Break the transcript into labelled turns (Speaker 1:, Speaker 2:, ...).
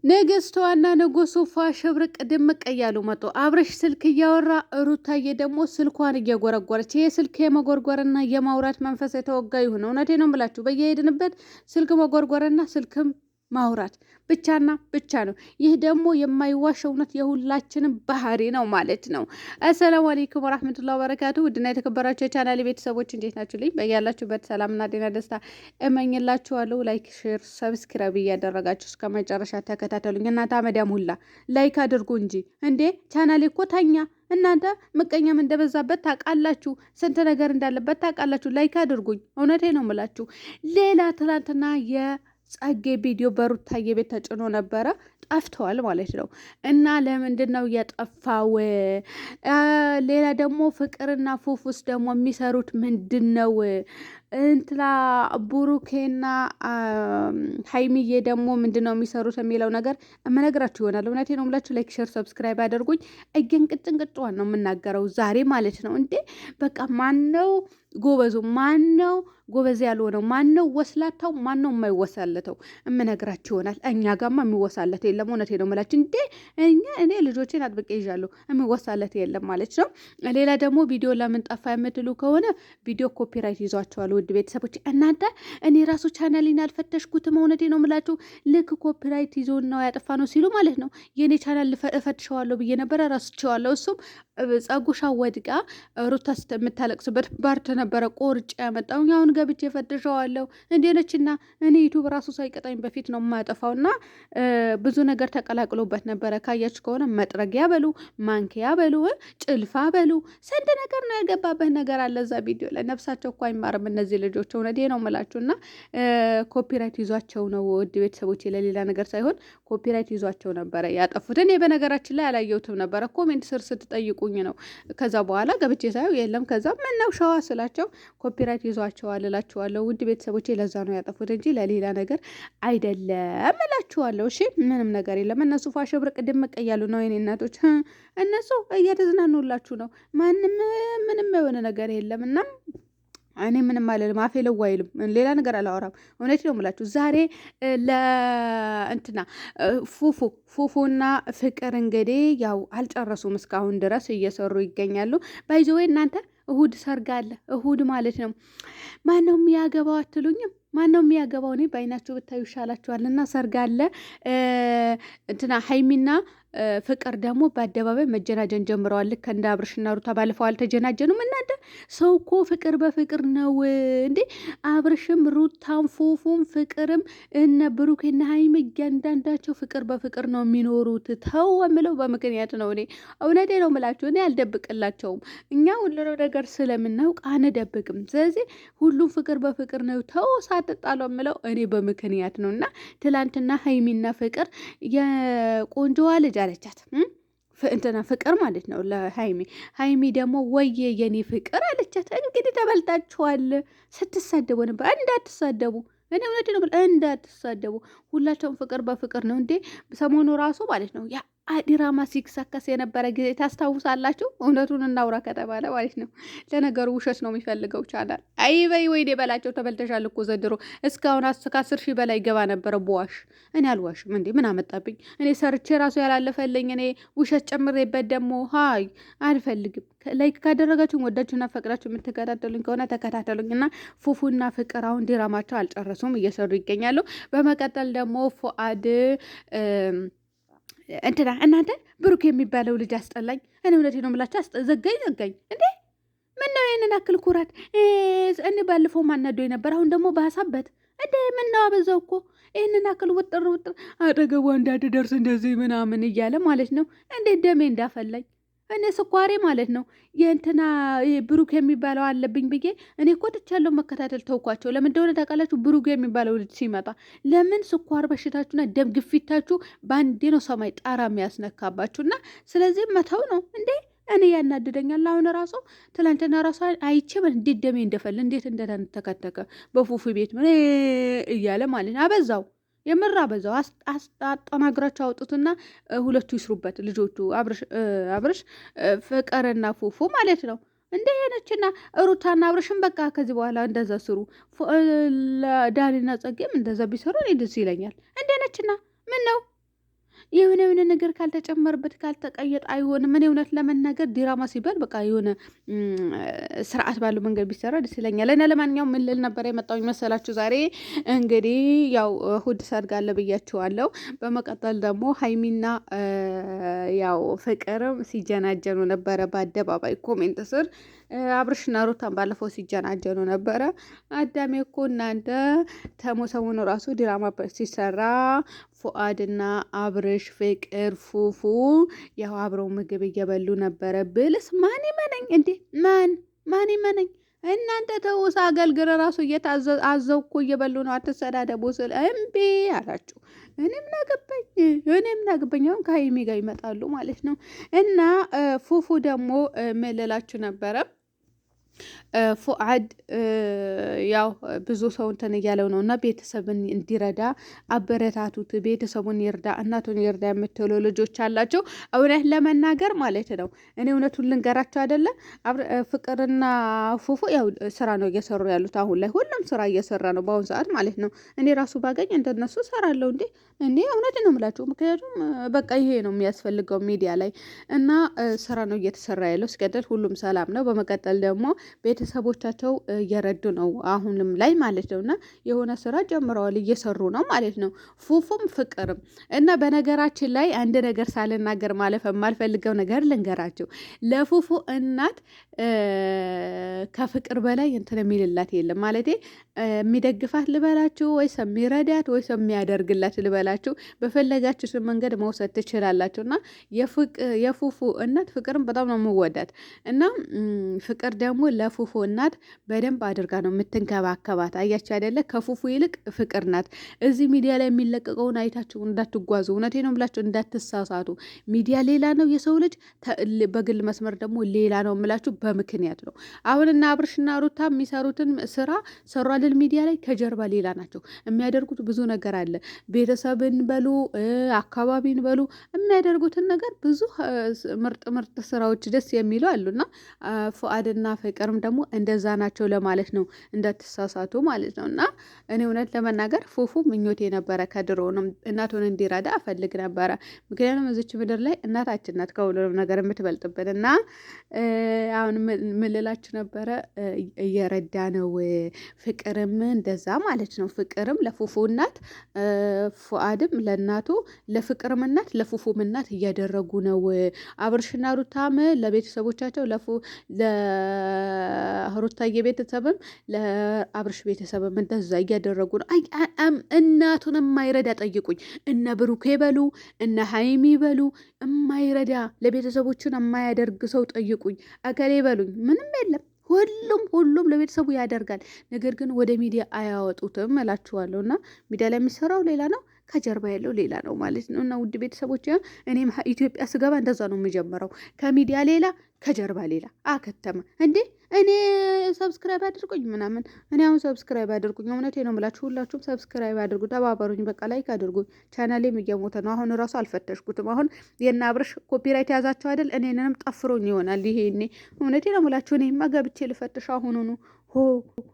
Speaker 1: ንግስቷና ንጉሱ ፋሽብርቅ ድምቅ እያሉ መጡ። አብረሽ ስልክ እያወራ ሩታዬ ደግሞ ስልኳን እየጎረጎረች። ይሄ ስልክ የመጎርጎርና የማውራት መንፈስ የተወጋ ይሁን። እውነቴ ነው የምላችሁ በየሄድንበት ስልክ መጎርጎርና ስልክም ማውራት ብቻና ብቻ ነው። ይህ ደግሞ የማይዋሽ እውነት የሁላችንም ባህሪ ነው ማለት ነው። አሰላሙ አለይኩም ወራህመቱላሂ ወበረካቱ። ውድና የተከበራችሁ የቻናል ቤተሰቦች እንዴት ናችሁ? ልኝ በያላችሁበት ሰላምና ጤና ደስታ እመኝላችኋለሁ። ላይክ፣ ሼር፣ ሰብስክራይብ እያደረጋችሁ እስከ መጨረሻ ተከታተሉኝ። እናንተ አመዳም ሁላ ላይክ አድርጉ እንጂ እንዴ! ቻናሌ እኮ ተኛ። እናንተ ምቀኛም እንደበዛበት ታውቃላችሁ፣ ስንት ነገር እንዳለበት ታውቃላችሁ። ላይክ አድርጉኝ። እውነቴ ነው የምላችሁ። ሌላ ትናንትና ጸጌ ቪዲዮ በሩታዬ ቤት ተጭኖ ነበረ። ጠፍተዋል ማለት ነው። እና ለምንድን ነው የጠፋው? ሌላ ደግሞ ፍቅርና ፉፉስ ደግሞ የሚሰሩት ምንድን ነው? እንትላ ቡሩኬና ሀይሚዬ ደግሞ ምንድን ነው የሚሰሩት የሚለው ነገር እመነግራችሁ ይሆናል። እውነቴ ነው የምላችሁ። ላይክ፣ ሼር፣ ሰብስክራይብ አድርጉኝ። እየንቅጭንቅጭዋን ነው የምናገረው ዛሬ ማለት ነው። እንዴ በቃ ማን ነው ጎበዙ? ማን ነው ጎበዝ ያልሆነው? ማን ነው ወስላታው? ማን ነው የማይወሳለተው? እምነግራችሁ ይሆናል። እኛ ጋማ የሚወሳለት የለም። እውነቴ ነው የምላችሁ። እንዴ እኔ ልጆቼን አጥብቄ ይዣለሁ። የሚወሳለት የለም ማለት ነው። ሌላ ደግሞ ቪዲዮ ለምን ጠፋ የምትሉ ከሆነ ቪዲዮ ኮፒራይት ይዟቸዋል። ውድ ቤተሰቦች እናንተ እኔ ራሱ ቻናሌን አልፈተሽኩትም። እውነቴ ነው የምላችሁ። ልክ ኮፒራይት ይዞን ነው ያጠፋ ነው ሲሉ ማለት ነው የእኔ ቻናል እፈትሸዋለሁ ብዬ ነበረ፣ ራስቸዋለሁ። እሱም ጸጉሻ ወድቃ ሩታ የምታለቅስበት ባርት ነበረ ቆርጬ ያመጣው። አሁን ገብቼ ፈትሸዋለሁ። እንዴ ነችና እኔ ዩቱብ ራሱ ሳይቀጣኝ በፊት ነው የማጠፋውና ብዙ ነገር ተቀላቅሎበት ነበረ። ካያችሁ ከሆነ መጥረጊያ በሉ፣ ማንኪያ በሉ፣ ጭልፋ በሉ፣ ስንት ነገር ነው ያገባበት ነገር አለ እዛ ቪዲዮ ላይ። ነፍሳቸው እኮ አይማርም እነዚህ ልጆች። እውነቴ ነው የምላችሁና ኮፒራይት ይዟቸው ነው ውድ ቤተሰቦች፣ ለሌላ ነገር ሳይሆን ኮፒራይት ይዟቸው ነበረ ያጠፉት። እኔ በነገራችን ላይ አላየሁትም ነበረ፣ ኮሜንት ስር ስትጠይቁኝ ነው። ከዛ በኋላ ገብቼ ሳየው የለም። ከዛ ምን ነው ሸዋ ስላቸው ኮፒራይት ይዟቸዋል እላችኋለሁ። ውድ ቤተሰቦቼ ለዛ ነው ያጠፉት እንጂ ለሌላ ነገር አይደለም እላችኋለሁ። እሺ ምንም ነገር የለም። እነሱ ፋሽብርቅ ድምቅ እያሉ ነው የኔ እናቶች። እነሱ እየተዝናኑላችሁ ነው። ማንም ምንም የሆነ ነገር የለም እና እኔ ምንም አልልም። አፌ ለው አይልም። ሌላ ነገር አላወራም። እውነት ነው የምላችሁ። ዛሬ ለእንትና ፉፉና ፍቅር እንግዲህ ያው አልጨረሱም እስካሁን ድረስ እየሰሩ ይገኛሉ። ባይዘወይ እናንተ እሁድ ሰርግ አለ። እሁድ ማለት ነው። ማነው የሚያገባው አትሉኝም? ማነው የሚያገባው? እኔ በአይናችሁ ብታዩ ይሻላችኋልና ሰርግ አለ። እንትና ሀይሚና ፍቅር ደግሞ በአደባባይ መጀናጀን ጀምረዋል። ልክ እንደ አብርሽና ሩታ ባለፈው አልተጀናጀኑም። እናንተ ሰው እኮ ፍቅር በፍቅር ነው እንዴ! አብርሽም ሩታም ፉፉም ፍቅርም እነ ብሩኬና ሀይሚ እያንዳንዳቸው ፍቅር በፍቅር ነው የሚኖሩት። ተው የምለው በምክንያት ነው። እኔ እውነቴ ነው የምላችሁ። እኔ አልደብቅላቸውም። እኛ ሁሉንም ነገር ስለምናውቅ አንደብቅም። ስለዚህ ሁሉም ፍቅር በፍቅር ነው። ተው ሳትጣለው የምለው እኔ በምክንያት ነው። እና ትላንትና ሀይሚና ፍቅር የቆንጆዋ ልጅ አለቻት እንትና ፍቅር ማለት ነው ለሀይሚ። ሀይሚ ደግሞ ወየ የኔ ፍቅር አለቻት። እንግዲህ ተበልጣችኋል። ስትሳደቡ ነበር። እንዳትሳደቡ፣ እኔ እውነቴ ነው እንዳትሳደቡ። ሁላቸውም ፍቅር በፍቅር ነው እንዴ! ሰሞኑ ራሱ ማለት ነው ዲራማ ሲክሰከስ የነበረ ጊዜ ታስታውሳላችሁ? እውነቱን እናውራ ከተባለ ማለት ነው። ለነገሩ ውሸት ነው የሚፈልገው ቻናል። አይ በይ ወይኔ በላቸው። ተበልተሻል እኮ ዘንድሮ። እስካሁን ከ10 ሺህ በላይ ገባ ነበረ በዋሽ። እኔ አልዋሽም እንዴ! ምን አመጣብኝ? እኔ ሰርቼ ራሱ ያላለፈልኝ እኔ ውሸት ጨምሬበት ደግሞ ሀይ አልፈልግም። ላይክ ካደረጋችሁ ወዳችሁና ፈቅዳችሁ የምትከታተሉኝ ከሆነ ተከታተሉኝ። እና ፉፉና ፍቅር አሁን ዲራማቸው አልጨረሱም፣ እየሰሩ ይገኛሉ። በመቀጠል ደግሞ ፉአድ እንትና እናንተ ብሩክ የሚባለው ልጅ አስጠላኝ። እኔ እውነቴ ነው የምላችሁ ዘጋኝ እንዴ! ምን ነው ይህንን አክል ኩራት? እኔ ባለፈው ማናዶ ነበር፣ አሁን ደግሞ ባሳበት እንዴ! ምን ነው አበዛው እኮ ይህንን አክል ውጥር አጠገቧ እንዳትደርስ እንደዚህ ምናምን እያለ ማለት ነው። እንዴት ደሜ እንዳፈላኝ እኔ ስኳሬ ማለት ነው። የእንትና ብሩክ የሚባለው አለብኝ ብዬ እኔ እኮ ትቻለሁ መከታተል ተውኳቸው። ለምን እንደሆነ ታውቃላችሁ? ብሩክ የሚባለው ልጅ ሲመጣ ለምን ስኳር በሽታችሁና ደም ግፊታችሁ በአንዴ ነው ሰማይ ጣራ የሚያስነካባችሁና ስለዚህ መተው ነው እንዴ! እኔ ያናድደኛል። አሁን ራሱ ትላንትና ራሱ አይቼ እንዴት ደሜ እንደፈል እንዴት እንደተንተከተከ በፉፉ ቤት ምን እያለ ማለት ነው። አበዛው የምራ በዛው አጠናግራቸው አውጡትና ሁለቱ ይስሩበት ልጆቹ አብርሽ ፍቅርና ፉፉ ማለት ነው። እንደ ሄነችና ሩታና አብርሽን በቃ ከዚህ በኋላ እንደዛ ስሩ። ዳኒና ጸጌም እንደዛ ቢሰሩ እኔ ደስ ይለኛል። እንደ ሄነችና ምን ነው የሆነ ነገር ካልተጨመረበት ካልተቀየጥ አይሆንም። እኔ እውነት ለመናገር ዲራማ ሲባል በቃ የሆነ ስርዓት ባለው መንገድ ቢሰራ ደስ ይለኛል። እና ለማንኛውም ምን ልል ነበር የመጣሁኝ መሰላችሁ? ዛሬ እንግዲህ ያው እሁድ ሰርግ አለ ብያችኋለሁ። በመቀጠል ደግሞ ሀይሚና ያው ፍቅርም ሲጀናጀኑ ነበረ በአደባባይ ኮሜንት ስር። አብርሽና ሩታን ባለፈው ሲጀናጀኑ ነበረ። አዳሜ እኮ እናንተ ሰሞኑ ራሱ ድራማ ሲሰራ ፉአድና አብርሽ ፍቅር ፉፉ ያው አብረው ምግብ እየበሉ ነበረ ብልስ ማን ይመነኝ እንዴ? ማን ይመነኝ? እናንተ ተውስ አገልግል ራሱ አዘው እኮ እየበሉ ነው። አትሰዳደቡ ስል እምቢ አላችሁ። እኔም ናገባኝ አሁን ከሀይሚ ጋር ይመጣሉ ማለት ነው። እና ፉፉ ደግሞ ምልላችሁ ነበረ ፉአድ ያው ብዙ ሰው እንትን እያለው ነው እና ቤተሰብን እንዲረዳ አበረታቱት። ቤተሰቡን ይርዳ፣ እናቱን ይርዳ የምትሉ ልጆች አላቸው። እውነት ለመናገር ማለት ነው እኔ እውነቱን ልንገራቸው አይደለ ፍቅርና ፉፉ ያው ስራ ነው እየሰሩ ያሉት አሁን ላይ። ሁሉም ስራ እየሰራ ነው በአሁኑ ሰዓት ማለት ነው። እኔ ራሱ ባገኝ እንደነሱ ሰራለሁ እንዴ እኔ እውነት ነው የምላቸው። ምክንያቱም በቃ ይሄ ነው የሚያስፈልገው ሚዲያ ላይ እና ስራ ነው እየተሰራ ያለው። ሲቀጥል ሁሉም ሰላም ነው። በመቀጠል ደግሞ ቤተሰቦቻቸው እየረዱ ነው አሁንም ላይ ማለት ነው። እና የሆነ ስራ ጀምረዋል እየሰሩ ነው ማለት ነው ፉፉም ፍቅርም። እና በነገራችን ላይ አንድ ነገር ሳልናገር ማለፍ የማልፈልገው ነገር ልንገራቸው። ለፉፉ እናት ከፍቅር በላይ እንትን የሚልላት የለም ማለት የሚደግፋት ልበላችሁ ወይስ የሚረዳት ወይስ የሚያደርግላት ልበላችሁ፣ በፈለጋችሁ መንገድ መውሰድ ትችላላችሁ። እና የፉፉ እናት ፍቅርም በጣም ነው የምወዳት እና ፍቅር ደግሞ ለፉፉ እናት በደንብ አድርጋ ነው የምትንከባከባት። አያችሁ አይደለ? ከፉፉ ይልቅ ፍቅር ናት። እዚህ ሚዲያ ላይ የሚለቀቀውን አይታችሁ እንዳትጓዙ። እውነቴ ነው ብላችሁ እንዳትሳሳቱ። ሚዲያ ሌላ ነው፣ የሰው ልጅ በግል መስመር ደግሞ ሌላ ነው የምላችሁ በምክንያት ነው። አሁንና አብርሽና ሩታ የሚሰሩትን ስራ ሰሯልን ሚዲያ ላይ፣ ከጀርባ ሌላ ናቸው። የሚያደርጉት ብዙ ነገር አለ። ቤተሰብን በሉ አካባቢን በሉ የሚያደርጉትን ነገር ብዙ ምርጥ ስራዎች ደስ የሚሉ አሉና ፉአድና ፍቅርም ደግሞ እንደዛ ናቸው ለማለት ነው፣ እንዳትሳሳቱ ማለት ነው። እና እኔ እውነት ለመናገር ፉፉ ምኞቴ ነበረ፣ ከድሮ ነው እናቱን እንዲረዳ እፈልግ ነበረ። ምክንያቱም እዚች ምድር ላይ እናታችን ናት ከሁሉም ነገር የምትበልጥብን። እና አሁን ምልላችሁ ነበረ እየረዳ ነው ፍቅርም እንደዛ ማለት ነው። ፍቅርም ለፉፉ እናት፣ ፉአድም ለእናቱ፣ ለፍቅርም እናት ለፉፉም እናት እያደረጉ ነው። አብርሽና ሩታም ለቤተሰቦቻቸው ለሩታዬ ቤተሰብም ለአብርሽ ቤተሰብም እንደዛ እያደረጉ ነው። እናቱን የማይረዳ ጠይቁኝ። እነ ብሩኬ በሉ እነ ሀይሚ በሉ የማይረዳ ለቤተሰቦቹን የማያደርግ ሰው ጠይቁኝ። አገሌ በሉኝ፣ ምንም የለም። ሁሉም ለቤተሰቡ ያደርጋል። ነገር ግን ወደ ሚዲያ አያወጡትም እላችኋለሁ። እና ሚዲያ ላይ የሚሰራው ሌላ ነው፣ ከጀርባ ያለው ሌላ ነው ማለት ነው። እና ውድ ቤተሰቦች እኔም ኢትዮጵያ ስገባ እንደዛ ነው የምጀምረው። ከሚዲያ ሌላ ከጀርባ ሌላ አከተመ እንዴ። እኔ ሰብስክራይብ አድርጉኝ ምናምን፣ እኔ አሁን ሰብስክራይብ አድርጉኝ። እውነቴ ነው የምላችሁ፣ ሁላችሁም ሰብስክራይብ አድርጉ፣ ተባበሩኝ። በቃ ላይክ አድርጉኝ። ቻናሌም እየሞተ ነው። አሁን እራሱ አልፈተሽኩትም። አሁን የእነ አብርሽ ኮፒራይት ያዛቸው አይደል? እኔንም ጠፍሮኝ ይሆናል ይሄ። እኔ እውነቴ ነው የምላችሁ፣ እኔማ ገብቼ ልፈትሽ አሁኑኑ ሆ